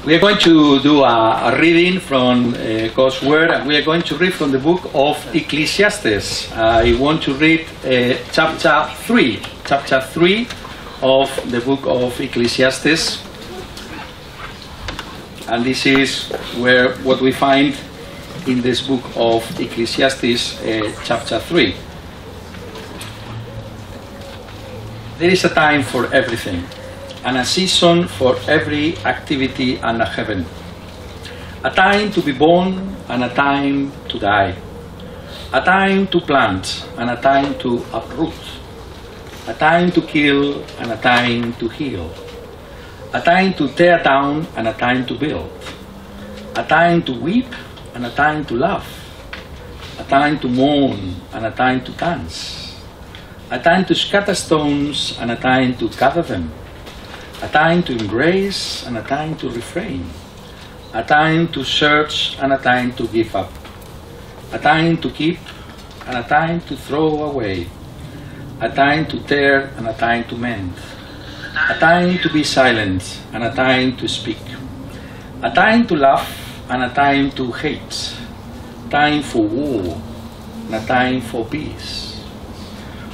We are going to do a reading from God's Word, and we are going to read from the book of Ecclesiastes. I want to read chapter 3 of the book of Ecclesiastes. And this is what we find in this book of Ecclesiastes, chapter 3. There is a time for everything, and a season for every activity under heaven. A time to be born and a time to die. A time to plant and a time to uproot. A time to kill and a time to heal. A time to tear down and a time to build. A time to weep and a time to laugh. A time to mourn and a time to dance. A time to scatter stones and a time to gather them. A time to embrace and a time to refrain. A time to search and a time to give up. A time to keep and a time to throw away. A time to tear and a time to mend. A time to be silent and a time to speak. A time to laugh and a time to hate. Time for war and a time for peace.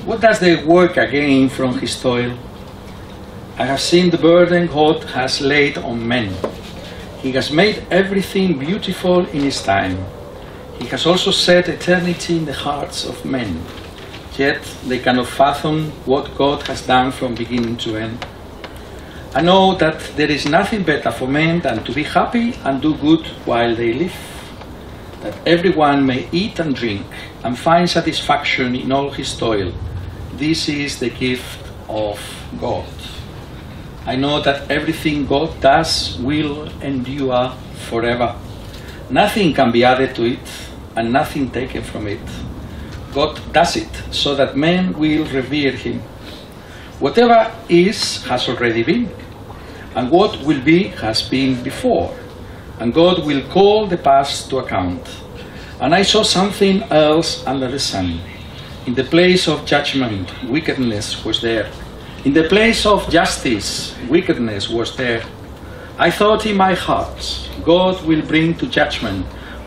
What does the worker gain from his toil? I have seen the burden God has laid on men. He has made everything beautiful in his time. He has also set eternity in the hearts of men. Yet they cannot fathom what God has done from beginning to end. I know that there is nothing better for men than to be happy and do good while they live, that everyone may eat and drink and find satisfaction in all his toil. This is the gift of God. I know that everything God does will endure forever. Nothing can be added to it and nothing taken from it. God does it so that men will revere him. Whatever is has already been, and what will be has been before, and God will call the past to account. And I saw something else under the sun. In the place of judgment, wickedness was there. In the place of justice, wickedness was there. I thought in my heart, God will bring to judgment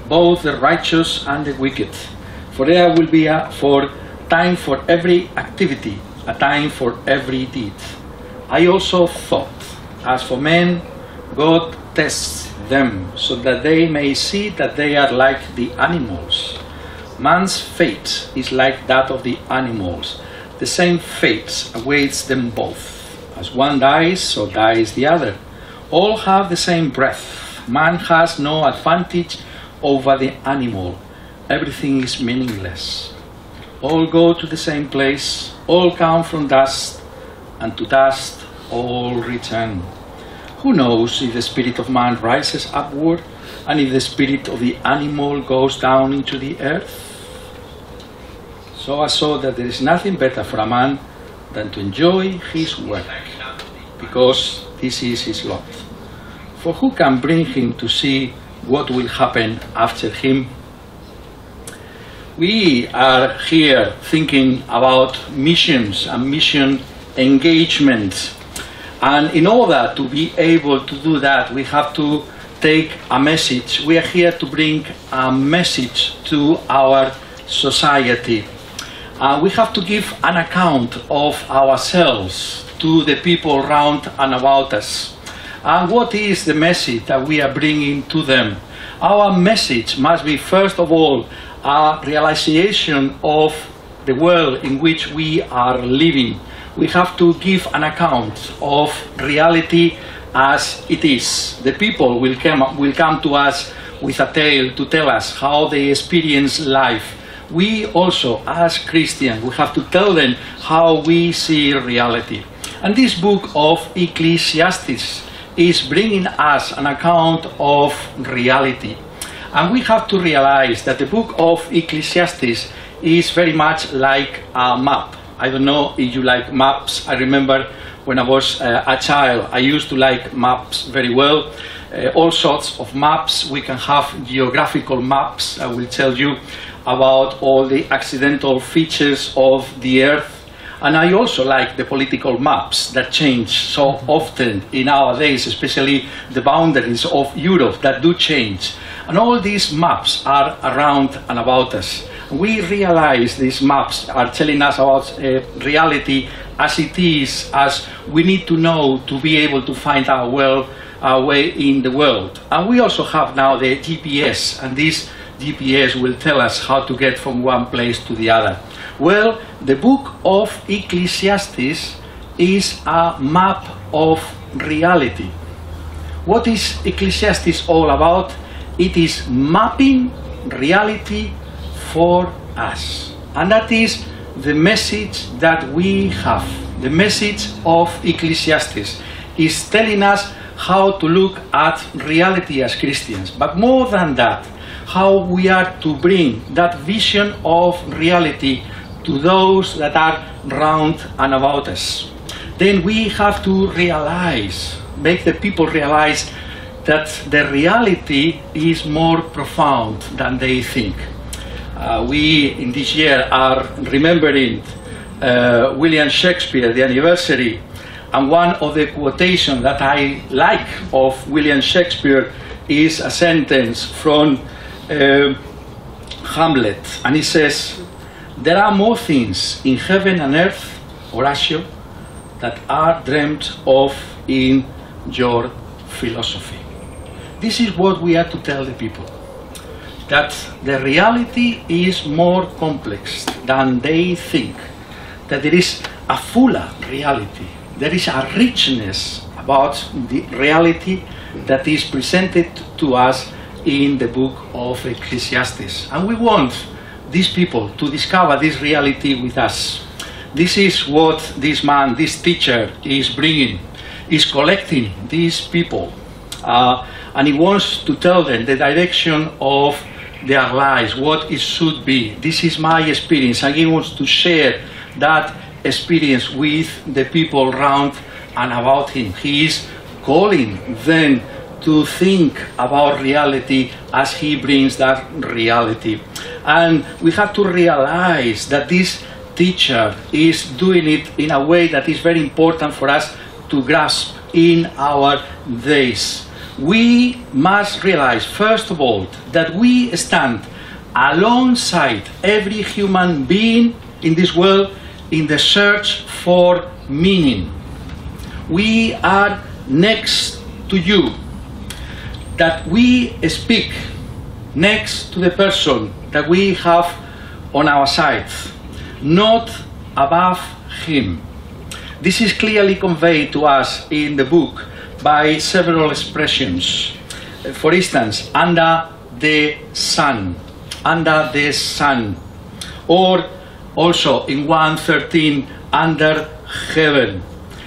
both the righteous and the wicked, for there will be a time for every activity, a time for every deed. I also thought, as for men, God tests them so that they may see that they are like the animals. Man's fate is like that of the animals. The same fate awaits them both. As one dies, so dies the other. All have the same breath. Man has no advantage over the animal. Everything is meaningless. All go to the same place. All come from dust, and to dust all return. Who knows if the spirit of man rises upward, and if the spirit of the animal goes down into the earth? So I saw that there is nothing better for a man than to enjoy his work, because this is his lot. For who can bring him to see what will happen after him? We are here thinking about missions and mission engagement. And in order to be able to do that, we have to take a message. We are here to bring a message to our society. We have to give an account of ourselves to the people around and about us. And what is the message that we are bringing to them? Our message must be, first of all, a realization of the world in which we are living. We have to give an account of reality as it is. The people will come to us with a tale to tell us how they experience life. We also, as Christians, we have to tell them how we see reality. And this book of Ecclesiastes is bringing us an account of reality. And we have to realize that the book of Ecclesiastes is very much like a map. I don't know if you like maps. I remember when I was a child, I used to like maps very well. All sorts of maps. We can have geographical maps. I will tell you about all the accidental features of the earth. And I also like the political maps that change so often in our days, especially the boundaries of Europe that do change. And all these maps are around and about us. We realize these maps are telling us about reality as it is, as we need to know to be able to find our way in the world. And we also have now the GPS, and this GPS will tell us how to get from one place to the other. Well, the book of Ecclesiastes is a map of reality. What is Ecclesiastes all about? It is mapping reality for us. And that is the message that we have. The message of Ecclesiastes is telling us how to look at reality as Christians. But more than that, how we are to bring that vision of reality to those that are round and about us. Then we have to realize, make the people realize that the reality is more profound than they think. We in this year are remembering William Shakespeare, the anniversary, and one of the quotations that I like of William Shakespeare is a sentence from Hamlet, and he says, "There are more things in heaven and earth, Horatio, that are dreamt of in your philosophy." This is what we are to tell the people, that the reality is more complex than they think, that there is a fuller reality, there is a richness about the reality that is presented to us in the book of Ecclesiastes. And we want these people to discover this reality with us. This is what this man, this teacher, is bringing, is collecting these people. And he wants to tell them the direction of their lives, what it should be. This is my experience, and he wants to share that experience with the people around and about him. He is calling them to think about reality as he brings that reality. And we have to realize that this teacher is doing it in a way that is very important for us to grasp in our days. We must realize, first of all, that we stand alongside every human being in this world in the search for meaning. We are next to you, that we speak next to the person that we have on our side, not above him. This is clearly conveyed to us in the book by several expressions. For instance, under the sun, or also in 1:13, under heaven.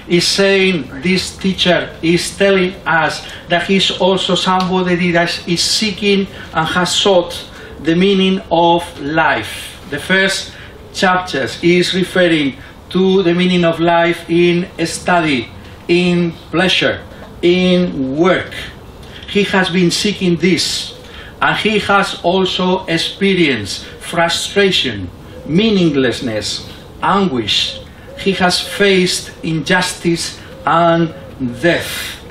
Is saying, this teacher is telling us that he's also somebody that is seeking and has sought the meaning of life. The first chapters is referring to the meaning of life in study, in pleasure, in work. He has been seeking this, and he has also experienced frustration, meaninglessness, anguish. He has faced injustice and death.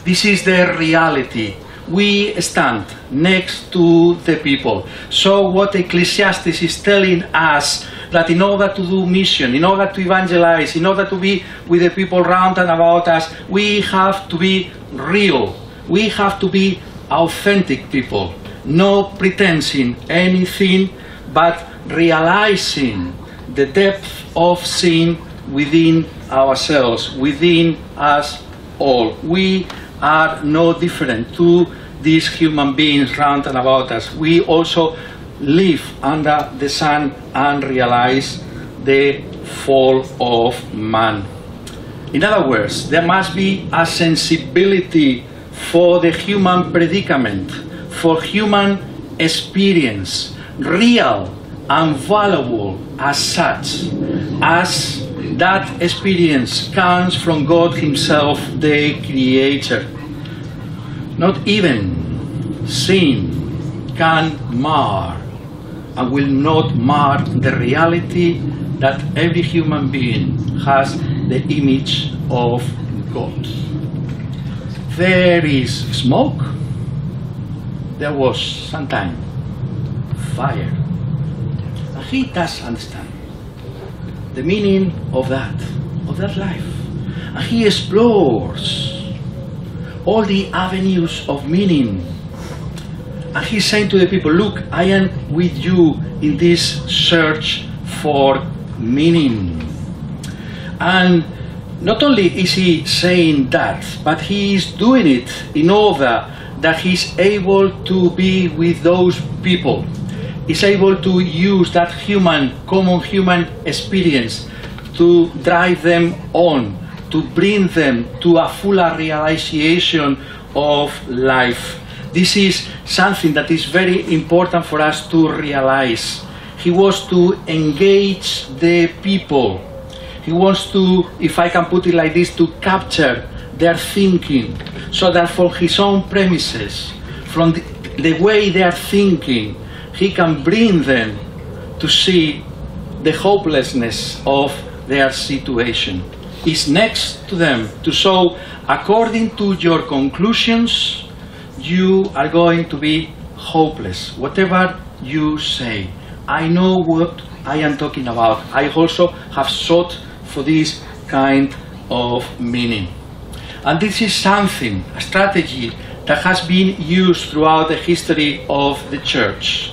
This is the reality. We stand next to the people. So what Ecclesiastes is telling us, that in order to do mission, in order to evangelize, in order to be with the people round and about us, we have to be real. We have to be authentic people. No pretending anything, but realizing the depth of sin within ourselves, within us all. We are no different to these human beings round and about us. We also live under the sun and realize the fall of man. In other words, there must be a sensibility for the human predicament, for human experience, real and valuable as such, as that experience comes from God himself, the Creator. Not even sin can mar and will not mar the reality that every human being has the image of God. There is smoke, there was sometimes fire. And he does understand the meaning of that life. And he explores all the avenues of meaning. And he's saying to the people, look, I am with you in this search for meaning. And not only is he saying that, but he is doing it in order that he's able to be with those people. He's able to use that common human experience to drive them on, to bring them to a fuller realization of life. This is something that is very important for us to realize. He wants to engage the people. He wants to, if I can put it like this, to capture their thinking, so that from his own premises, from the way they are thinking, he can bring them to see the hopelessness of their situation. He's next to them to show, according to your conclusions, you are going to be hopeless. Whatever you say, I know what I am talking about. I also have sought for this kind of meaning. And this is something, a strategy that has been used throughout the history of the church.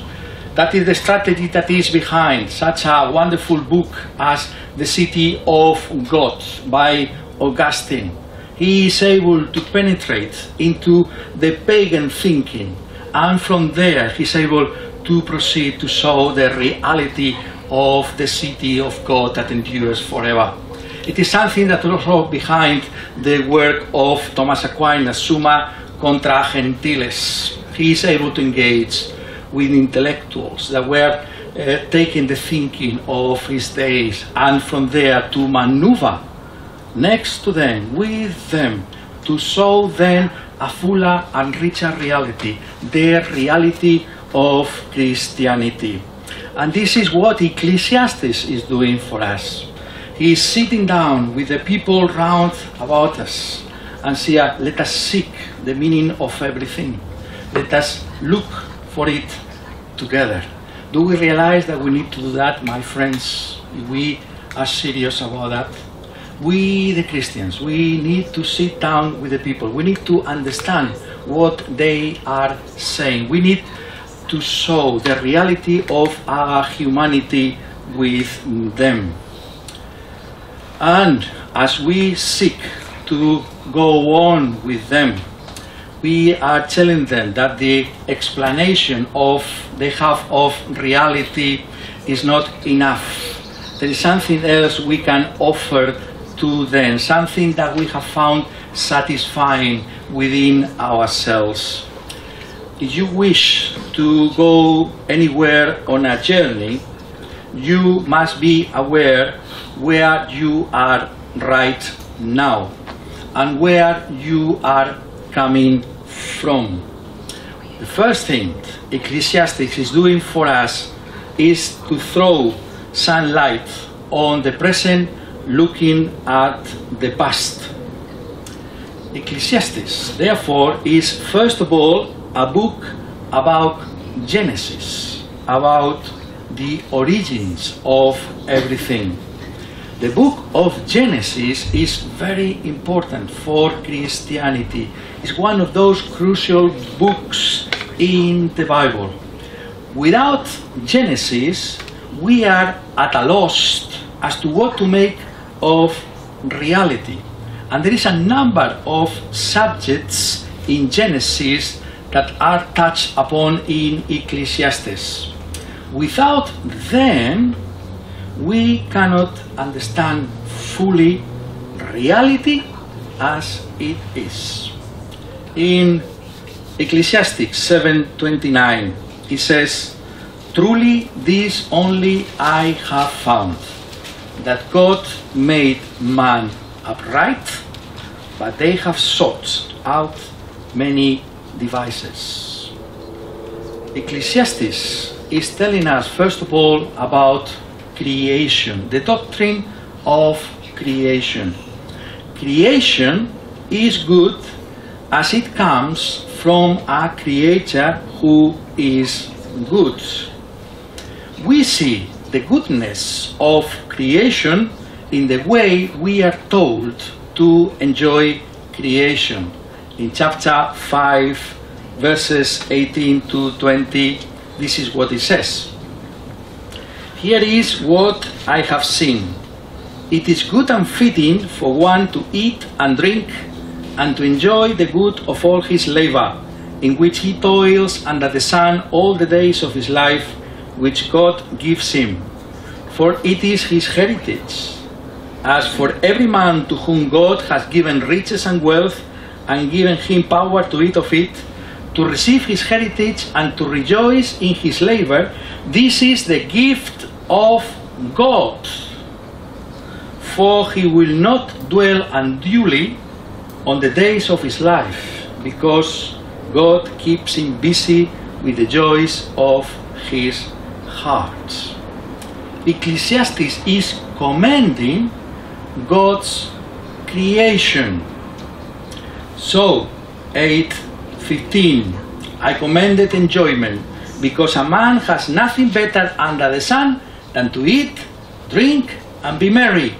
That is the strategy that is behind such a wonderful book as The City of God by Augustine. He is able to penetrate into the pagan thinking, and from there he is able to proceed to show the reality of the city of God that endures forever. It is something that also behind the work of Thomas Aquinas, Summa Contra Gentiles. He is able to engage with intellectuals that were taking the thinking of his days, and from there to maneuver next to them, with them, to show them a fuller and richer reality, the reality of Christianity. And this is what Ecclesiastes is doing for us. He is sitting down with the people round about us and say, let us seek the meaning of everything. Let us look for it together. Do we realize that we need to do that, my friends? We are serious about that. We, the Christians, we need to sit down with the people. We need to understand what they are saying. We need to show the reality of our humanity with them. And as we seek to go on with them, we are telling them that the explanation they have of reality is not enough. There is something else we can offer to them, something that we have found satisfying within ourselves. If you wish to go anywhere on a journey, you must be aware where you are right now and where you are coming from. The first thing Ecclesiastes is doing for us is to throw some light on the present, looking at the past. Ecclesiastes, therefore, is first of all a book about Genesis, about the origins of everything. The book of Genesis is very important for Christianity. It's one of those crucial books in the Bible. Without Genesis, we are at a loss as to what to make of reality. And there is a number of subjects in Genesis that are touched upon in Ecclesiastes. Without them, we cannot understand fully reality as it is. In Ecclesiastes 7:29, it says, "Truly this only I have found, that God made man upright, but they have sought out many devices." Ecclesiastes is telling us, first of all, about creation, the doctrine of creation. Creation is good as it comes from a creator who is good. We see the goodness of creation in the way we are told to enjoy creation. In chapter 5, verses 18 to 20, this is what it says. Here is what I have seen. It is good and fitting for one to eat and drink and to enjoy the good of all his labor, in which he toils under the sun all the days of his life, which God gives him. For it is his heritage. As for every man to whom God has given riches and wealth, and given him power to eat of it, to receive his heritage and to rejoice in his labor, this is the gift of God. For he will not dwell unduly on the days of his life, because God keeps him busy with the joys of his heart. Ecclesiastes is commending God's creation. So, 8:15, I commended enjoyment, because a man has nothing better under the sun than to eat, drink, and be merry.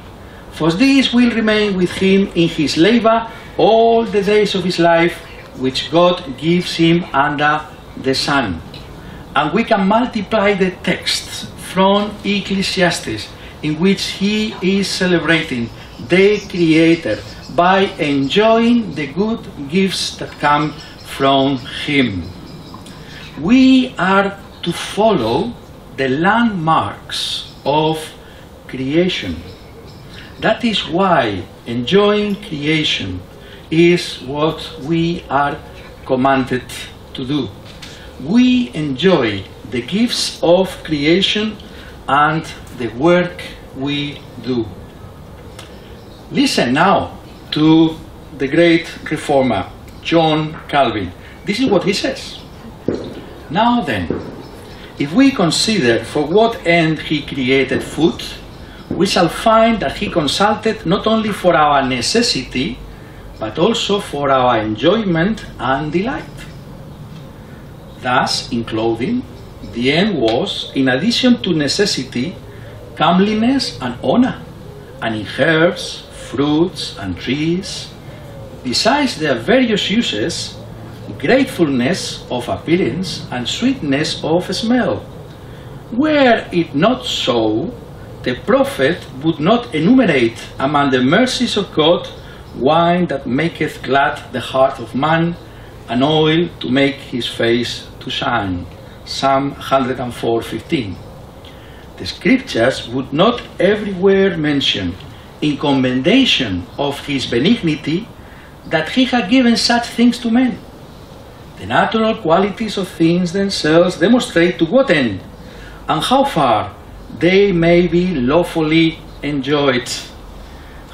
For this will remain with him in his labor all the days of his life, which God gives him under the sun. And we can multiply the texts from Ecclesiastes in which he is celebrating the Creator by enjoying the good gifts that come from him. We are to follow the landmarks of creation. That is why enjoying creation is what we are commanded to do. We enjoy the gifts of creation and the work we do. Listen now to the great reformer, John Calvin. This is what he says. Now then, if we consider for what end he created food, we shall find that he consulted not only for our necessity, but also for our enjoyment and delight. Thus, in clothing, the end was, in addition to necessity, comeliness and honor, and in herbs, fruits and trees, besides their various uses, gratefulness of appearance and sweetness of smell. Were it not so, the prophet would not enumerate among the mercies of God wine that maketh glad the heart of man, and oil to make his face to shine. Psalm 104:15. The scriptures would not everywhere mention, in commendation of his benignity, that he had given such things to men. The natural qualities of things themselves demonstrate to what end and how far they may be lawfully enjoyed.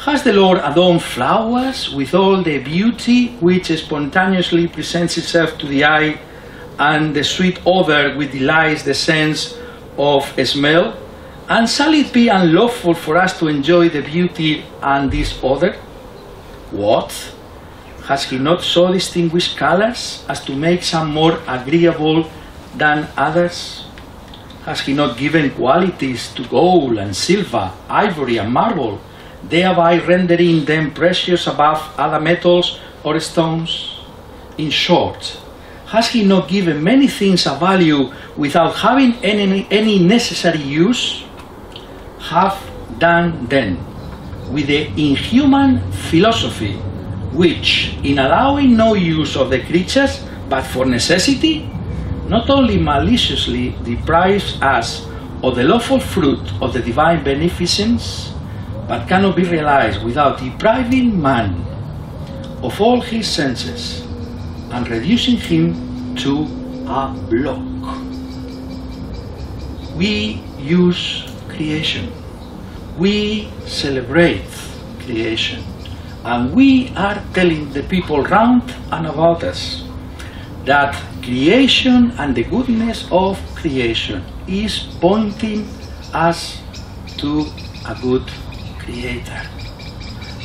Has the Lord adorned flowers with all the beauty which spontaneously presents itself to the eye, and the sweet odor which delights the sense of smell? And shall it be unlawful for us to enjoy the beauty and this odor? What? Has he not so distinguished colors as to make some more agreeable than others? Has he not given qualities to gold and silver, ivory and marble, thereby rendering them precious above other metals or stones? In short, has he not given many things a value without having any necessary use? Have done then with the inhuman philosophy which, in allowing no use of the creatures but for necessity, not only maliciously deprives us of the lawful fruit of the divine beneficence, but cannot be realized without depriving man of all his senses and reducing him to a block. We use creation, we celebrate creation, and we are telling the people round and about us that creation and the goodness of creation is pointing us to a good creator.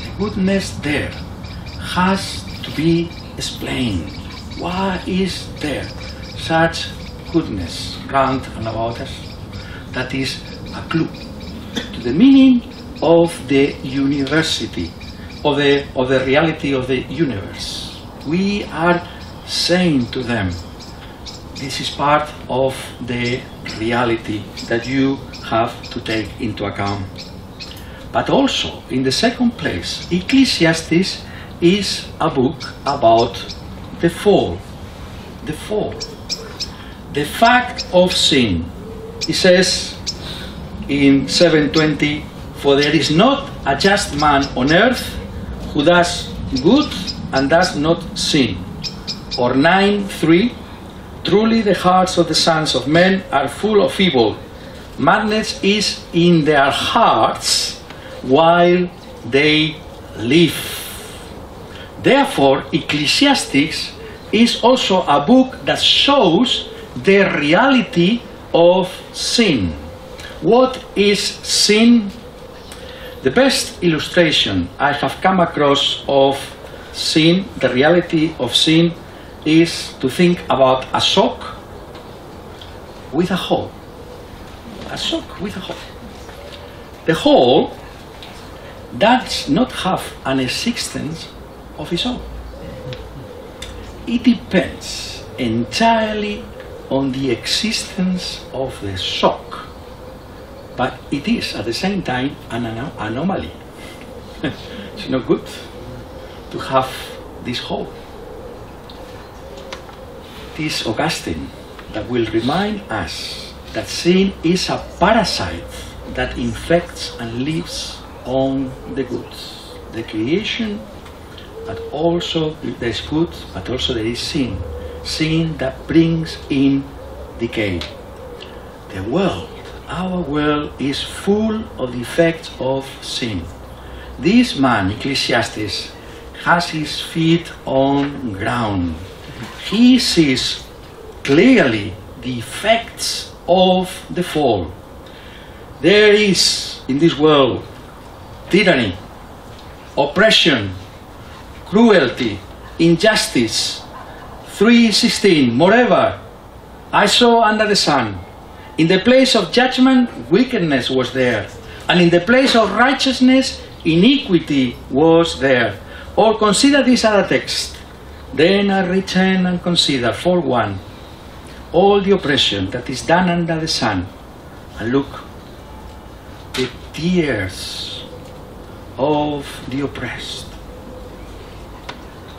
The goodness there has to be explained. Why is there such goodness round and about us? That is a clue to the meaning of the university, of the reality of the universe. We are saying to them, this is part of the reality that you have to take into account. But also, in the second place, Ecclesiastes is a book about the fall. The fall. The fact of sin. It says in 7:20, for there is not a just man on earth who does good and does not sin. Or 9:3, truly the hearts of the sons of men are full of evil. Madness is in their hearts while they live. Therefore, Ecclesiastes is also a book that shows the reality of sin. What is sin? The best illustration I have come across of sin, the reality of sin, is to think about a sock with a hole. A sock with a hole. The hole does not have an existence of its own. It depends entirely on the existence of the sock, but it is at the same time an anomaly. It's not good to have this hole. It is Augustine that will remind us that sin is a parasite that infects and lives on the goods, the creation, but also there is good, but also there is sin. Sin that brings in decay. The world, our world, is full of the effects of sin. This man, Ecclesiastes, has his feet on ground. He sees clearly the effects of the fall. There is in this world tyranny, oppression, cruelty, injustice. 3:16, moreover, I saw under the sun, in the place of judgment, wickedness was there, and in the place of righteousness, iniquity was there. Or consider this other text. Then I return and consider, for one, all the oppression that is done under the sun, and look, the tears of the oppressed,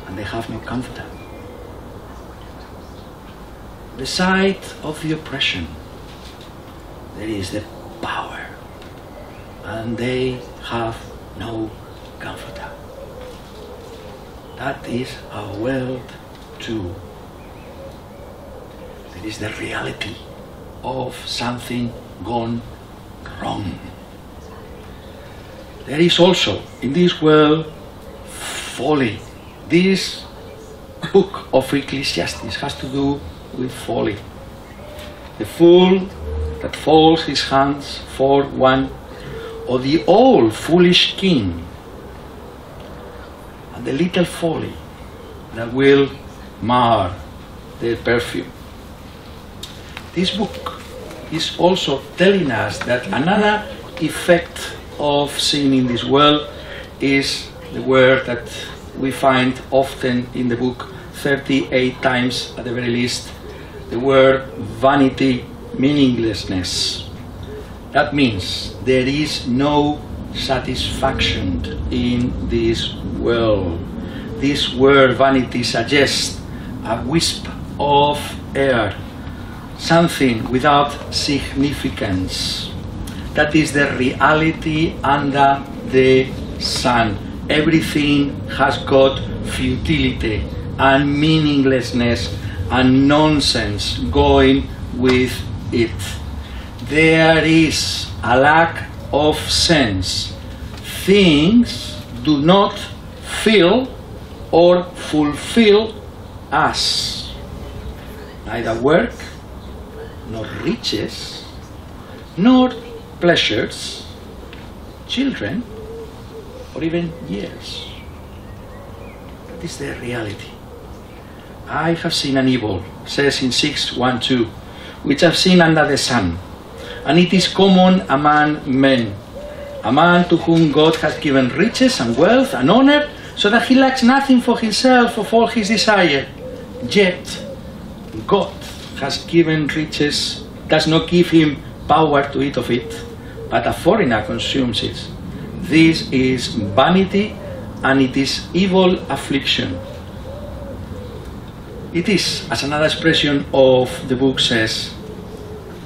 and they have no comforter. The side of the oppression, there is the power, and they have no comforter. That is our world too. It is the reality of something gone wrong. There is also in this world folly. This book of Ecclesiastes has to do with folly. The fool that folds his hands for one, or the old foolish king, and the little folly that will mar the perfume. This book is also telling us that another effect of sin in this world is the word that we find often in the book 38 times at the very least, the word vanity, meaninglessness. That means there is no satisfaction in this world. This word vanity suggests a wisp of air, something without significance. That is the reality under the sun. Everything has got futility and meaninglessness and nonsense going with it. There is a lack of sense. Things do not fill or fulfill us. Neither work, nor riches, nor pleasures, children, or even years. That is the reality. I have seen an evil, says in 6:1-2, which I've seen under the sun, and it is common among men, a man to whom God has given riches and wealth and honor, so that he lacks nothing for himself of all his desire. Yet God has given riches, does not give him power to eat of it, but a foreigner consumes it. This is vanity, and it is evil affliction. It is, as another expression of the book says,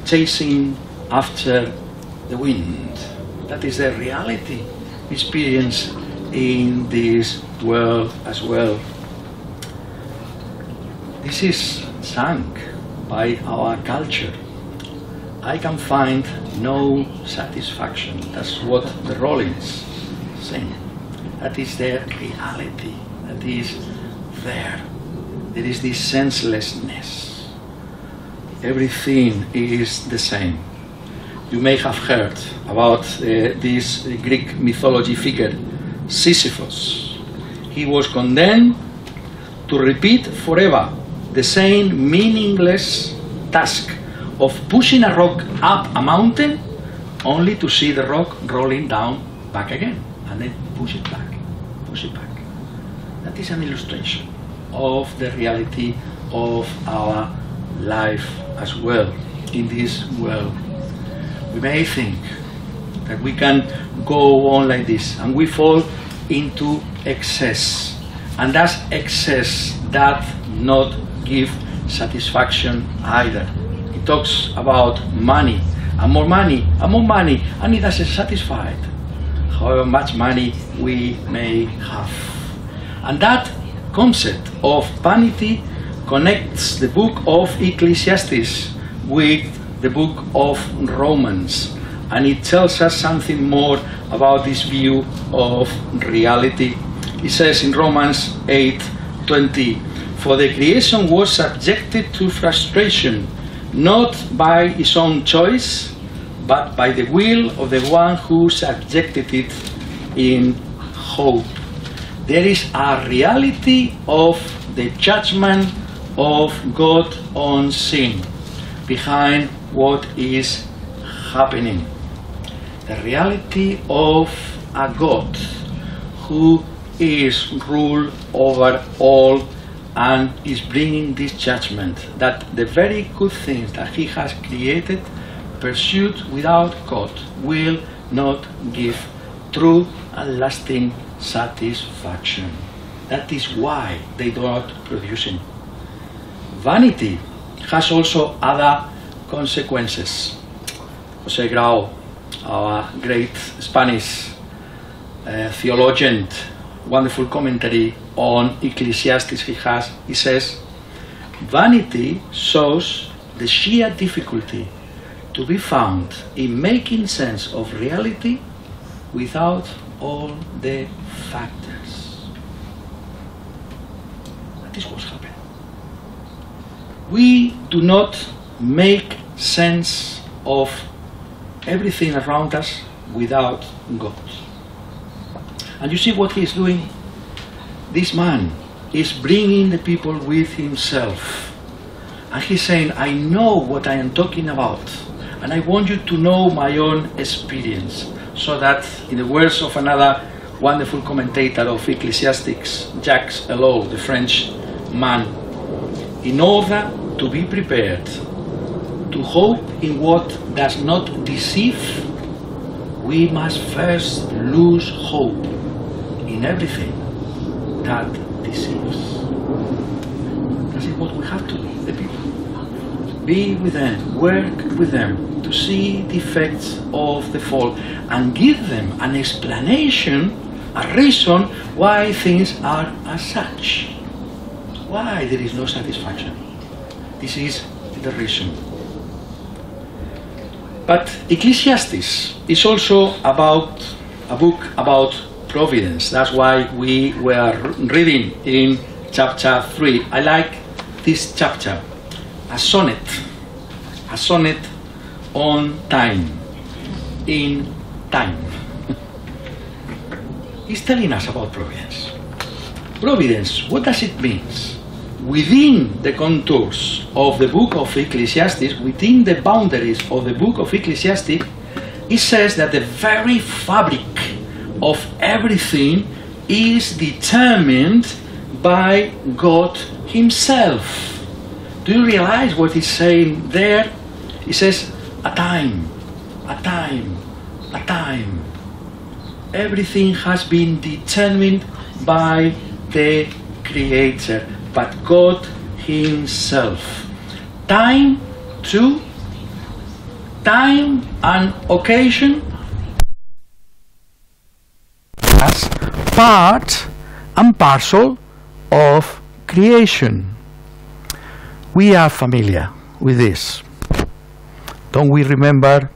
chasing after the wind. That is the reality experienced in this world as well. This is sung by our culture. I can find no satisfaction. That's what the Rollins sing. That is the reality that is there. There is this senselessness. Everything is the same. You may have heard about this Greek mythology figure, Sisyphus. He was condemned to repeat forever the same meaningless task of pushing a rock up a mountain only to see the rock rolling down back again, and then push it back, push it back. That is an illustration of the reality of our life as well in this world. We may think that we can go on like this, and we fall into excess, and that's excess that not give satisfaction either. It talks about money, and more money, and more money, and it doesn't satisfy it, however much money we may have. And that concept of vanity connects the book of Ecclesiastes with the book of Romans, and it tells us something more about this view of reality. It says in Romans 8:20, "For the creation was subjected to frustration, not by its own choice, but by the will of the one who subjected it in hope." There is a reality of the judgment of God on sin behind what is happening. The reality of a God who is ruled over all and is bringing this judgment, that the very good things that he has created, pursued without God, will not give true and lasting satisfaction. That is why they do not produce it. Vanity has also other consequences. José Grau, our great Spanish theologian, wonderful commentary on Ecclesiastes he says, "Vanity shows the sheer difficulty to be found in making sense of reality without all the factors." That is what's happening. We do not make sense of everything around us without God. And you see what he is doing? This man is bringing the people with himself. And he's saying, I know what I am talking about. And I want you to know my own experience. So that, in the words of another wonderful commentator of Ecclesiastes, Jacques Ellul, the French man, in order to be prepared to hope in what does not deceive, we must first lose hope in everything that deceives. That is what we have to do, the people. Be with them, work with them to see the effects of the fall and give them an explanation, a reason why things are as such. Why there is no satisfaction. This is the reason. But Ecclesiastes is also about a book about providence. That's why we were reading in chapter 3. I like this chapter, a sonnet on time, in time. is telling us about providence. Providence, what does it mean? Within the contours of the book of Ecclesiastes, within the boundaries of the book of Ecclesiastes, it says that the very fabric of everything is determined by God Himself. Do you realize what He's saying there? He says, a time, a time, a time. Everything has been determined by the Creator, but God Himself. Time and occasion as part and parcel of creation. We are familiar with this. Don't we remember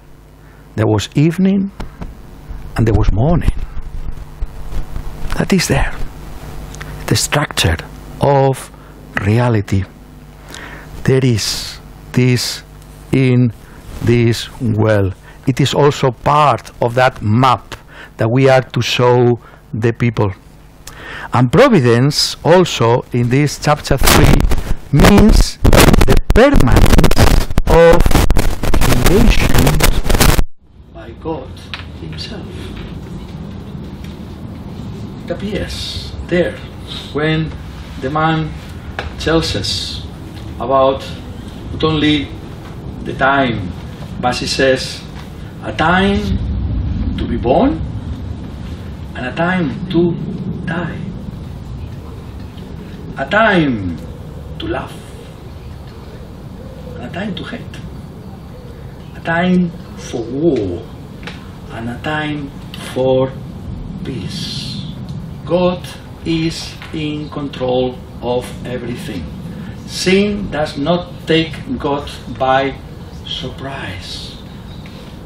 there was evening and there was morning? That is there. The structure of reality. There is this in this world. It is also part of that map that we are to show the people. And providence also in this chapter 3 means the permanence of creation by God Himself. It appears there when the man tells us about not only the time, but he says a time to be born and a time to die, a time to love and a time to hate, a time for war and a time for peace. God is in control of everything. Sin does not take God by surprise.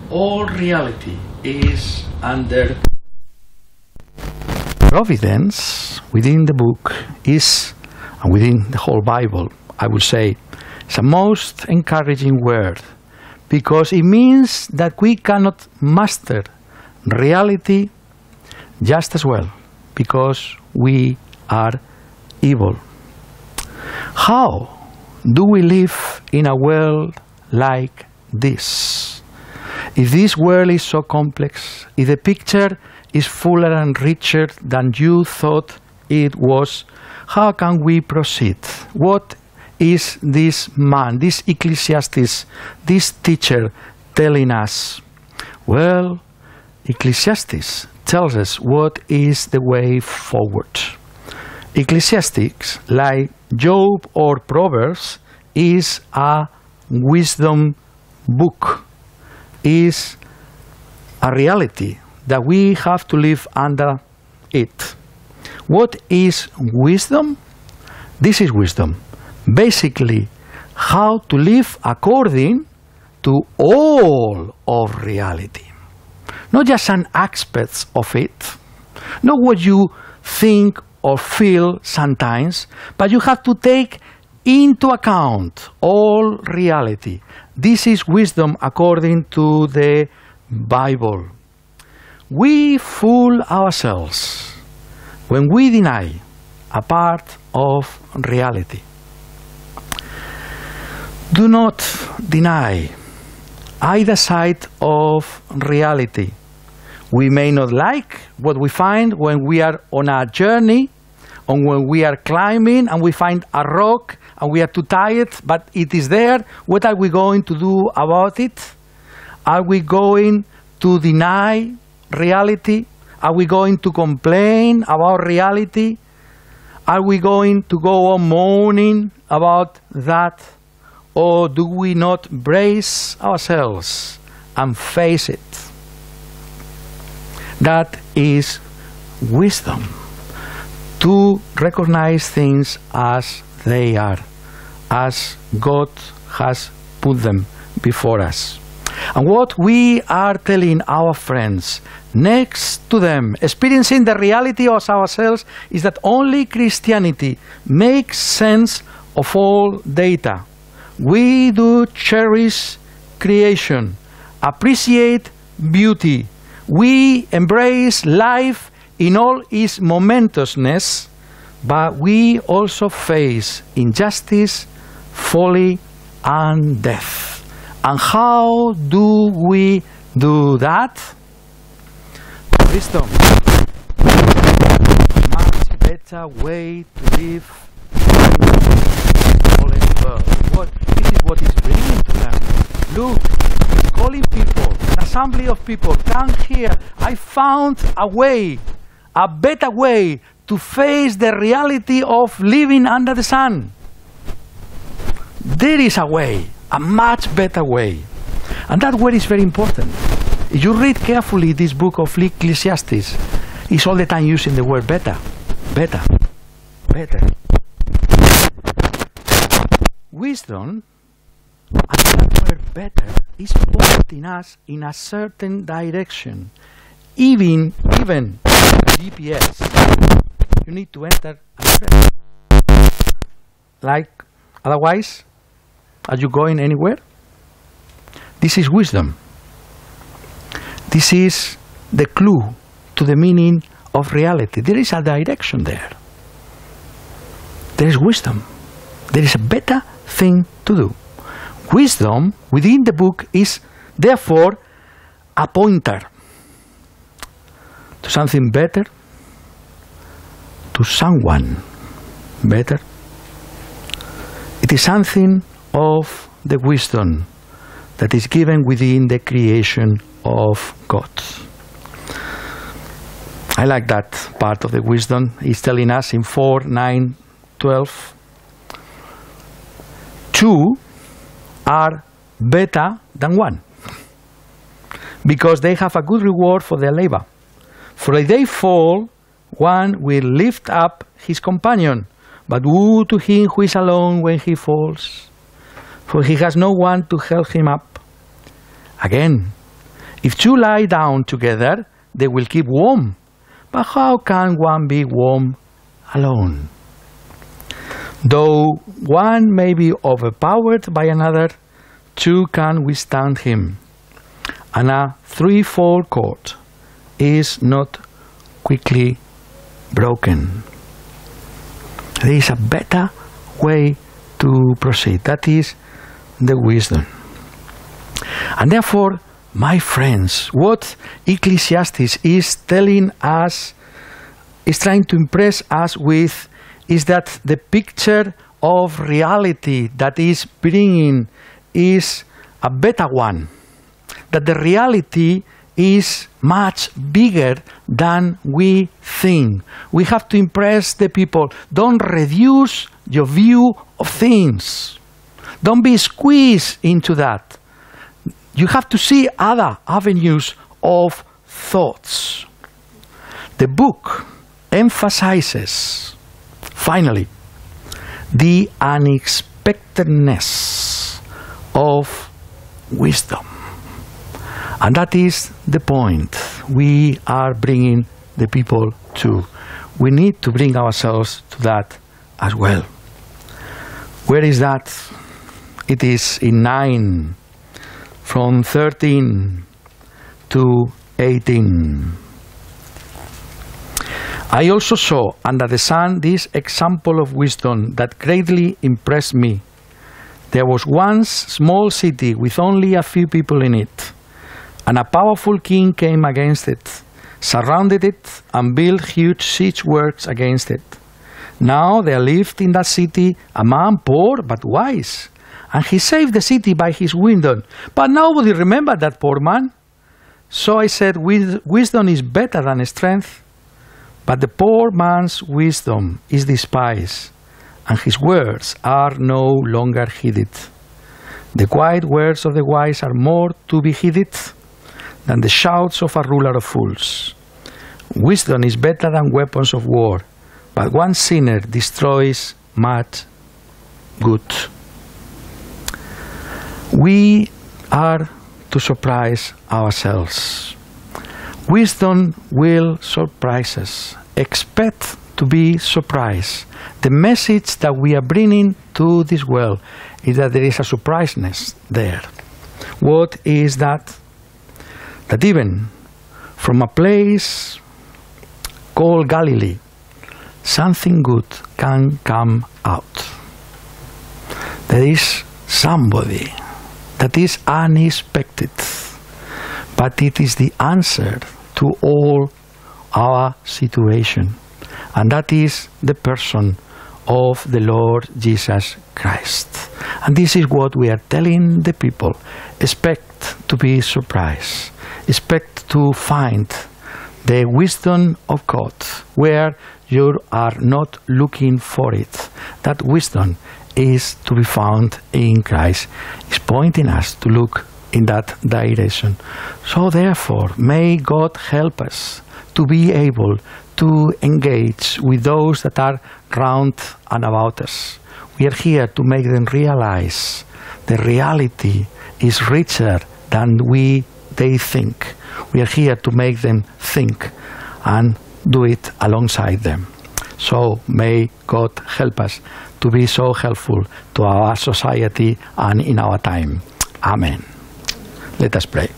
All reality is under providence. Within the book is, and within the whole Bible, I would say, it's a most encouraging word, because it means that we cannot master reality just as well, because we are evil. How do we live in a world like this? If this world is so complex, if the picture is fuller and richer than you thought it was, how can we proceed? What is this man, this Ecclesiastes, this teacher telling us? Well, Ecclesiastes tells us what is the way forward. Ecclesiastes, like Job or Proverbs, is a wisdom book, is a reality that we have to live under it. What is wisdom? This is wisdom. Basically, how to live according to all of reality. Not just some aspects of it, not what you think or feel sometimes, but you have to take into account all reality. This is wisdom according to the Bible. We fool ourselves when we deny a part of reality. Do not deny either side of reality. We may not like what we find when we are on a journey, or when we are climbing and we find a rock and we are too tired, but it is there. What are we going to do about it? Are we going to deny reality? Are we going to complain about reality? Are we going to go on moaning about that? Or do we not brace ourselves and face it? That is wisdom, to recognize things as they are, as God has put them before us. And what we are telling our friends next to them, experiencing the reality of ourselves, is that only Christianity makes sense of all data. We do cherish creation, appreciate beauty. We embrace life in all its momentousness, but we also face injustice, folly, and death. And how do we do that? Wisdom. Much better way to live in the fallen world. This is what is bringing to them. Look, it's calling people, an assembly of people, come here. I found a way, a better way to face the reality of living under the sun. There is a way, a much better way. And that word is very important. If you read carefully this book of Ecclesiastes, it's all the time using the word better, better, better. Wisdom, and that word better, is pointing us in a certain direction. Even GPS, you need to enter an address. Like, otherwise, are you going anywhere? This is wisdom. This is the clue to the meaning of reality. There is a direction there. There is wisdom. There is a better thing to do. Wisdom within the book is therefore a pointer to something better, to someone better. It is something of the wisdom that is given within the creation of God. I like that part of the wisdom. He's telling us in 4:9-12, 2 are better than 1, because they have a good reward for their labor. For if they fall, one will lift up his companion, but woe to him who is alone when he falls, for he has no one to help him up. Again, if two lie down together, they will keep warm. But how can one be warm alone? Though one may be overpowered by another, two can withstand him. And a threefold cord is not quickly broken. There is a better way to proceed. That is the wisdom. And therefore, my friends, what Ecclesiastes is telling us, is trying to impress us with, is that the picture of reality that is bringing is a better one. That the reality is much bigger than we think. We have to impress the people. Don't reduce your view of things. Don't be squeezed into that. You have to see other avenues of thoughts. The book emphasizes, finally, the unexpectedness of wisdom. And that is the point we are bringing the people to. We need to bring ourselves to that as well. Where is that? It is in 9, from 13 to 18. I also saw under the sun this example of wisdom that greatly impressed me. There was once a small city with only a few people in it, and a powerful king came against it, surrounded it, and built huge siege works against it. Now there lived in that city a man poor but wise, and he saved the city by his wisdom. But nobody remembered that poor man. So I said, wisdom is better than strength. But the poor man's wisdom is despised, and his words are no longer heeded. The quiet words of the wise are more to be heeded than the shouts of a ruler of fools. Wisdom is better than weapons of war, but one sinner destroys much good. We are to surprise ourselves. Wisdom will surprise us. Expect to be surprised. The message that we are bringing to this world is that there is a surpriseness there. What is that? That even from a place called Galilee, something good can come out. There is somebody that is unexpected, but it is the answer to all our situation, and that is the person of the Lord Jesus Christ. And this is what we are telling the people. Expect to be surprised. Expect to find the wisdom of God where you are not looking for it. That wisdom is to be found in Christ. It's pointing us to look in that direction. So therefore, may God help us to be able to engage with those that are round and about us. We are here to make them realize the reality is richer than they think. We are here to make them think and do it alongside them. So may God help us to be so helpful to our society and in our time. Amen. Let us pray.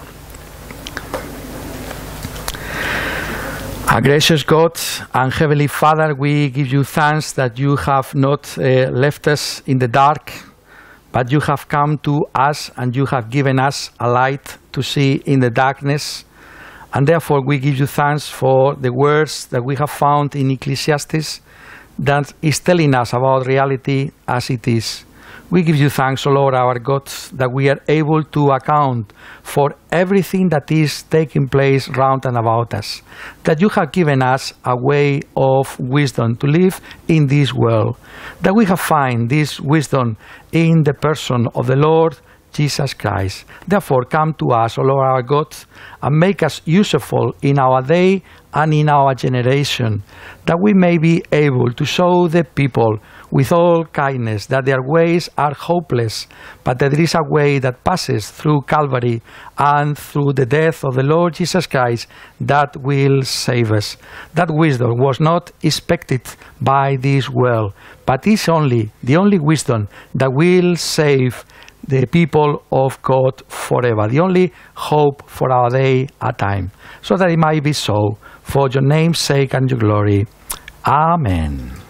Our gracious God and Heavenly Father, we give you thanks that you have not left us in the dark, but you have come to us and you have given us a light to see in the darkness. And therefore we give you thanks for the words that we have found in Ecclesiastes that is telling us about reality as it is. We give you thanks, O Lord our God, that we are able to account for everything that is taking place round and about us, that you have given us a way of wisdom to live in this world, that we have found this wisdom in the person of the Lord Jesus Christ. Therefore, come to us, O Lord our God, and make us useful in our day and in our generation, that we may be able to show the people with all kindness that their ways are hopeless, but that there is a way that passes through Calvary and through the death of the Lord Jesus Christ that will save us. That wisdom was not expected by this world, but is the only wisdom that will save the people of God forever, the only hope for our day and time, so that it might be so, for your name's sake and your glory. Amen.